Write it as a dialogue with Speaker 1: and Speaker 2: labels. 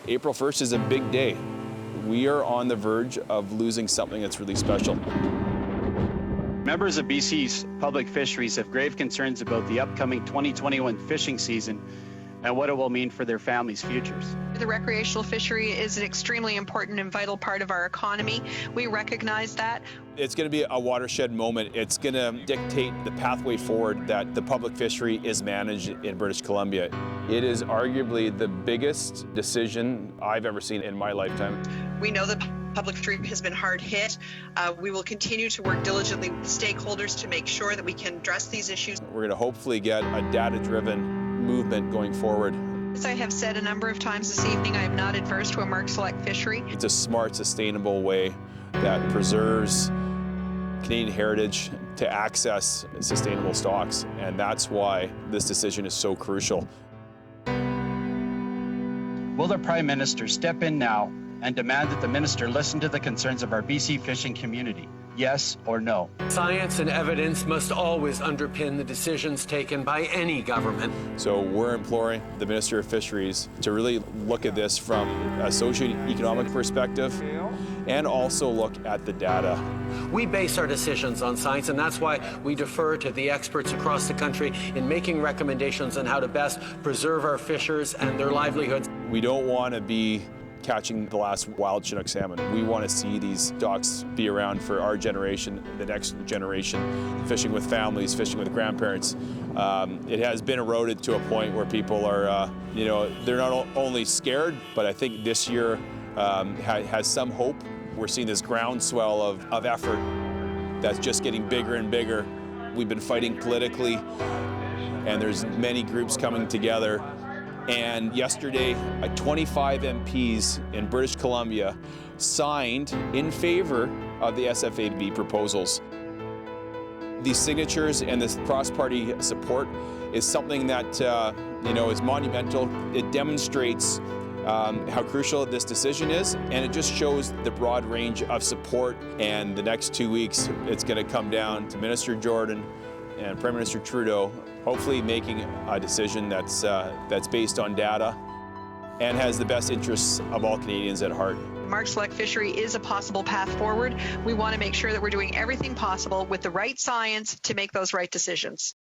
Speaker 1: April 1st is a big day. We are on the verge of losing something that's really special.
Speaker 2: Members of BC's public fisheries have grave concerns about the upcoming 2021 fishing season and what it will mean for their families' futures.
Speaker 3: The recreational fishery is an extremely important and vital part of our economy. We recognize that.
Speaker 1: It's going to be a watershed moment. It's going to dictate the pathway forward that the public fishery is managed in British Columbia. It is arguably the biggest decision I've ever seen in my lifetime.
Speaker 3: We know that public fishery has been hard hit. We will continue to work diligently with stakeholders to make sure that we can address these issues.
Speaker 1: We're going to hopefully get a data-driven movement going forward.
Speaker 3: As I have said a number of times this evening, I am not adverse to a marked select fishery.
Speaker 1: It's a smart, sustainable way that preserves Canadian heritage to access sustainable stocks, and that's why this decision is so crucial.
Speaker 2: Will the Prime Minister step in now and demand that the Minister listen to the concerns of our BC fishing community? Yes or no?
Speaker 4: Science and evidence must always underpin the decisions taken by any government.
Speaker 1: So we're imploring the Minister of Fisheries to really look at this from a socio-economic perspective and also look at the data.
Speaker 4: We base our decisions on science, and that's why we defer to the experts across the country in making recommendations on how to best preserve our fishers and their livelihoods.
Speaker 1: We don't want to be catching the last wild Chinook salmon. We want to see these stocks be around for our generation, the next generation, fishing with families, fishing with grandparents. It has been eroded to a point where people are, they're not only scared, but I think this year has some hope. We're seeing this groundswell of effort that's just getting bigger and bigger. We've been fighting politically, and there's many groups coming together. And yesterday, 25 MPs in British Columbia signed in favor of the SFAB proposals. These signatures and this cross-party support is something that is monumental. It demonstrates how crucial this decision is, and it just shows the broad range of support. And the next 2 weeks, it's going to come down to Minister Jordan and Prime Minister Trudeau hopefully making a decision that's based on data and has the best interests of all Canadians at heart.
Speaker 3: Marked select fishery is a possible path forward. We want to make sure that we're doing everything possible with the right science to make those right decisions.